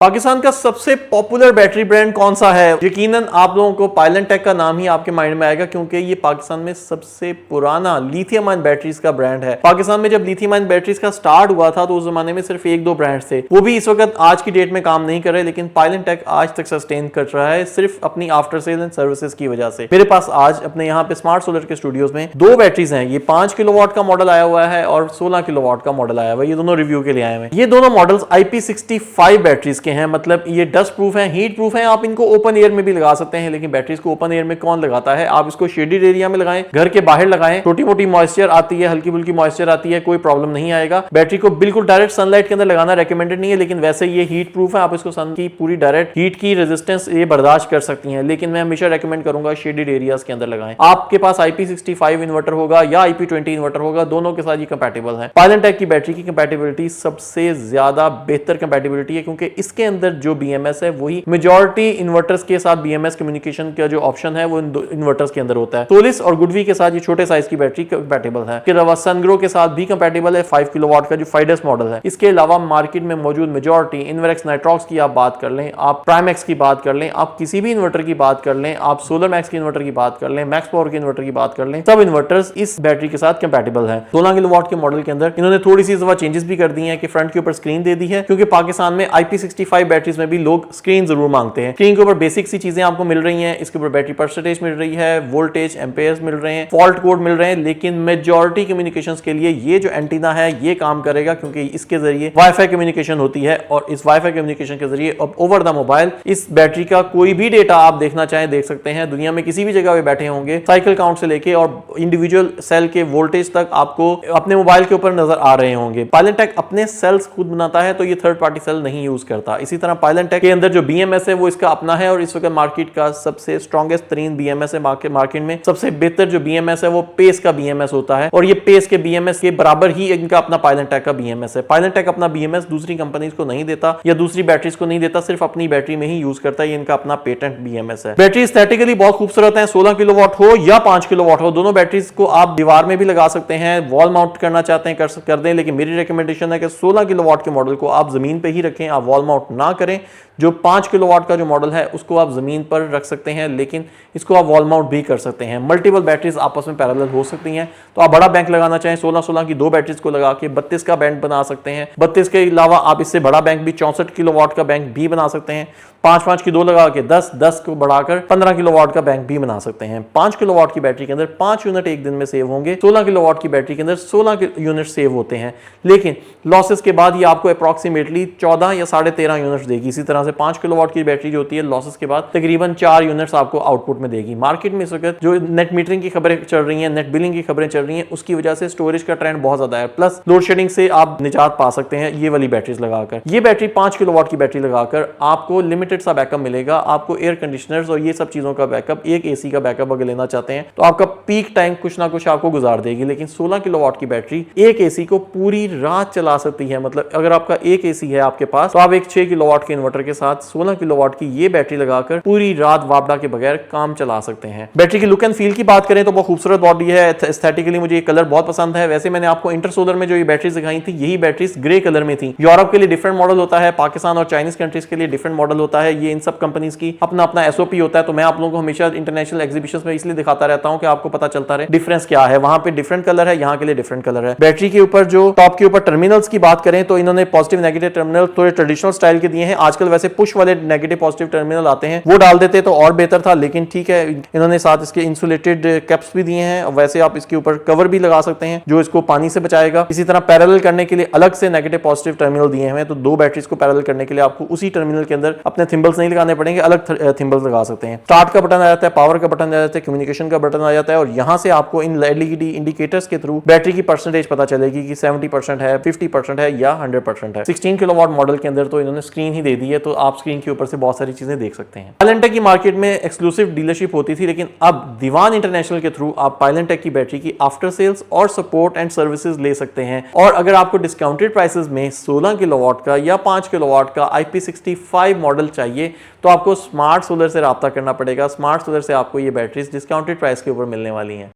पाकिस्तान का सबसे popular battery brand कौन सा है? यकीनन आप लोगों को पायलेंटेक का नाम ही आपके माइंड में आएगा, क्योंकि ये पाकिस्तान में सबसे पुराना लिथियम आयन बैटरीज का ब्रांड है। पाकिस्तान में जब लिथियम आयन बैटरीज का स्टार्ट हुआ था तो उस जमाने में सिर्फ एक दो ब्रांड थे, वो भी इस वक्त आज की डेट में काम नहीं कर रहे, लेकिन पायलेंटेक आज तक सस्टेन कर रहा है सिर्फ अपनी आफ्टर सेल एंड सर्विसेज की वजह से। मेरे पास आज अपने यहाँ पे स्मार्ट सोलर के स्टूडियोज में दो बैटरीज हैं। ये 5 किलोवाट का मॉडल आया हुआ है और 16 किलोवाट का मॉडल आया हुआ है। ये दोनों रिव्यू के लिए आए हैं। ये दोनों मॉडल्स IP65 बैटरीज के हैं, मतलब ये डस्ट प्रूफ है, हीट प्रूफ है। आप इनको ओपन एयर में भी लगा सकते हैं, लेकिन बैटरीज को ओपन एयर में कौन लगाता है? आप इसको शेडेड एरिया में लगाएं, घर के बाहर लगाएं, छोटी मोटी मॉइस्चर आती है, हल्की फुल्की मॉइस्चर आती है, कोई प्रॉब्लम नहीं आएगा। बैटरी को बिल्कुल डायरेक्ट सनलाइट के अंदर लगाना रेकमेंडेड नहीं है, लेकिन वैसे ये हीट प्रूफ है। आप इसको सन की पूरी डायरेक्ट हीट की रेजिस्टेंस ये बर्दाश्त कर सकती है, लेकिन मैं हमेशा रेकमेंड करूंगा शेडेड एरियाज के अंदर लगाएं। आपके पास IP65 इन्वर्टर होगा या IP20 इन्वर्टर होगा, दोनों के साथ ये कंपैटिबल है। पायलेंटेक की बैटरी की कंपैटिबिलिटी सबसे ज्यादा बेहतर कंपैटिबिलिटी है, क्योंकि इसके अंदर जो BMS है वही मेजॉरिटी इन्वर्टर्स के साथ BMS कम्युनिकेशन का जो ऑप्शन है वो इन्वर्टर्स के अंदर होता है। सोलिस और गुडवी के साथ ये छोटे साइज की बैटरी कंपैटिबल है। इसके अलावा सनग्रो के साथ भी कंपैटिबल है 5 किलोवाट का जो फाइडस मॉडल है। इसके अलावा मार्केट में मौजूद मेजॉरिटी इन्वर्क्स नाइट्रॉक्स की आप बात कर लें, आप प्राइमैक्स की बात कर लें, आप किसी भी इन्वर्टर की बात कर लें, आप सोलर मैक्स की इन्वर्टर की बात कर लें, मैक्स पावर के इन्वर्टर की बात कर लें, सब इन्वर्टर्स इस बैटरी के साथ कंपैटिबल है। 16 किलोवाट के मॉडल के अंदर इन्होंने थोड़ी सी दफा चेंजेस भी कर दी है कि फ्रंट के ऊपर स्क्रीन दे दी है, क्योंकि पाकिस्तान में IP65 बैटरीज में भी लोग स्क्रीन जरूर मांगते हैं। स्क्रीन के ऊपर बेसिक सी चीजें आपको मिल रही हैं, इसके ऊपर बैटरी परसेंटेज मिल रही है, वोल्टेज एम्पेयर्स मिल रहे हैं, फॉल्ट कोड मिल रहे हैं, लेकिन मेजॉरिटी कम्युनिकेशंस के लिए ये जो एंटीना है ये काम करेगा, क्योंकि इसके जरिए वाईफाई कम्युनिकेशन होती है और इस वाईफाई कम्युनिकेशन के जरिए अब ओवर द मोबाइल इस बैटरी का कोई भी डेटा आप देखना चाहें देख सकते हैं। दुनिया में किसी भी जगह पे बैठे होंगे, साइकिल काउंट से लेके और इंडिविजुअल सेल के वोल्टेज तक आपको अपने मोबाइल के ऊपर नजर आ रहे होंगे। पायलेंटेक अपने सेल्स खुद बनाता है, तो ये थर्ड पार्टी सेल नहीं यूज करता। इसी तरह पायलेंटेक के अंदर जो BMS है वो इसका अपना है और इस वक्त मार्केट का सबसे स्ट्रॉन्गेस्ट तरीन BMS है। मार्केट में सबसे बेहतर जो BMS है वो पेस का BMS होता है, और ये पेस के BMS के बराबर ही इनका अपना पायलेंटेक का BMS है। पायलेंटेक अपना BMS दूसरी कंपनीज को नहीं देता या दूसरी बैटरीज को नहीं देता, सिर्फ अपनी बैटरी में ही यूज करता है। ये इनका अपना पेटेंट BMS है। बैटरी एस्थेटिकली बहुत खूबसूरत है। 16 किलोवाट हो या 5 किलोवाट हो, दोनों बैटरीज को आप दीवार में भी लगा सकते हैं, वॉल माउंट करना चाहते हैं कर दें, लेकिन मेरी रिकमेंडेशन है कि 16 किलोवाट के मॉडल को आप जमीन पे ही रखें, आप वॉल माउंट ना करें। जो 5 किलोवाट का जो मॉडल है उसको आप जमीन पर रख सकते हैं, लेकिन इसको आप वॉल माउंट भी कर सकते हैं। मल्टीपल बैटरीज आपस में पैरेलल हो सकती हैं, तो आप बड़ा बैंक लगाना चाहें 16-16 की दो बैटरीज को लगा के 32 का बैंक बना सकते हैं। 32 के अलावा आप इससे बड़ा बैंक भी 64 किलोवाट का बैंक भी बना सकते हैं। 5-5 की दो लगा के 10 को बढ़ाकर 15 किलोवाट का बैंक भी बना सकते हैं। 5 किलोवाट की बैटरी के अंदर 5 यूनिट एक दिन में सेव होंगे, 16 किलोवाट की बैटरी के अंदर 16 यूनिट सेव होते हैं, लेकिन लॉसेस के बाद ये आपको अप्रॉक्सीमेटली 14 या 13.5 यूनिट देगी। इसी तरह से 5 किलोवाट की बैटरी जो होती है लॉसेस के बाद तकरीबन 4 यूनिट्स आपको आउटपुट में देगी। मार्केट में इस वक्त जो नेट मीटरिंग की खबरें चल रही हैं, नेट बिलिंग की खबरें चल रही हैं, उसकी वजह से स्टोरेज का ट्रेंड बहुत ज्यादा है, प्लस लोड शेडिंग से आप निजात पा सकते हैं ये वाली बैटरीज लगाकर। ये बैटरी 5 किलोवाट की बैटरी लगाकर आपको लिमिटेड सा बैकअप मिलेगा। आपको एयर कंडीशनर्स और ये सब चीजों का बैकअप, एक AC का बैकअप अगर लेना चाहते हैं तो आपका पीक टाइम कुछ ना कुछ आपको गुजार देगी, लेकिन 16 किलोवाट की बैटरी एक AC को पूरी रात चला सकती है। मतलब अगर आपका एक AC है आपके पास, तो आप एक 6 किलोवाट के इन्वर्टर के साथ 16 किलोवाट की ये बैटरी लगाकर पूरी रात वापडा के बगैर काम चला सकते हैं। बैटरी की लुक एंड फील की बात करें तो बहुत खूबसूरत बॉडी है। एस्थेटिकली मुझे ये कलर बहुत पसंद है। वैसे मैंने आपको इंटर सोलर में जो ये बैटरीज दिखाई थी, यही बैटरीज ग्रे कलर में थी। यूरोप के लिए डिफरेंट मॉडल होता है, पाकिस्तान और चाइनीज कंट्रीज के लिए डिफरेंट मॉडल होता है। ये इन सब कंपनीज की अपना अपना SOP होता है, तो मैं आप लोगों को हमेशा इंटरनेशनल एग्जीबिशंस में इसलिए दिखाता रहता हूं कि आपको पता चलता रहे डिफरेंस क्या है। वहां पे डिफरेंट कलर है, यहाँ के लिए डिफरेंट कलर है। बैटरी के ऊपर जो टॉप के ऊपर टर्मिनल्स की बात करें तो इन्होंने पॉजिटिव नेगेटिव टर्मिनल थोड़े ट्रेडिशनल स्टाइल के दिए हैं। आजकल वैसे पुश वाले नेगेटिव पॉजिटिव टर्मिनल आते हैं, वो डाल देते तो और बेहतर था, लेकिन ठीक है, इन्होंने साथ इसके इंसुलेटेड कैप्स भी दिए हैं। वैसे आप इसके ऊपर कवर भी लगा सकते हैं जो इसको पानी से बचाएगा। इसी तरह पैरेलल करने के लिए अलग से नेगेटिव पॉजिटिव टर्मिनल दिए हैं, तो दो बैटरीज को पैरेलल करने के लिए आपको उसी टर्मिनल के अंदर अपने थिम्बल्स नहीं लगाने पड़ेंगे, अलग थिम्बल्स लगा सकते हैं। स्टार्ट का बटन आ जाता है, पावर का बटन आ जाता है, कम्युनिकेशन का बटन आ जाता है, और यहां से आपको इन LED इंडिकेटर्स के थ्रू बैटरी की परसेंटेज पता चलेगी कि 70% है, 50% है या 100% है। 16 किलोवाट मॉडल के अंदर तो इन्होंने स्क्रीन ही दे दी है, तो आप स्क्रीन के ऊपर से बहुत सारी चीजें देख सकते हैं। पायलेंटेक की मार्केट में एक्सक्लूसिव डीलरशिप होती थी, लेकिन अब दीवान इंटरनेशनल के थ्रू आप पायलेंटेक की बैटरी की आफ्टर सेल्स और सपोर्ट एंड सर्विसेज ले सकते हैं। और अगर आपको डिस्काउंटेड प्राइसेस में 16 किलोवाट का या 5 किलोवाट का IP65 मॉडल चाहिए तो आपको स्मार्ट सोलर से राब्ता करना पड़ेगा। स्मार्ट सोलर से आपको ये बैटरीज डिस्काउंटेड प्राइस के ऊपर मिलने वाली हैं।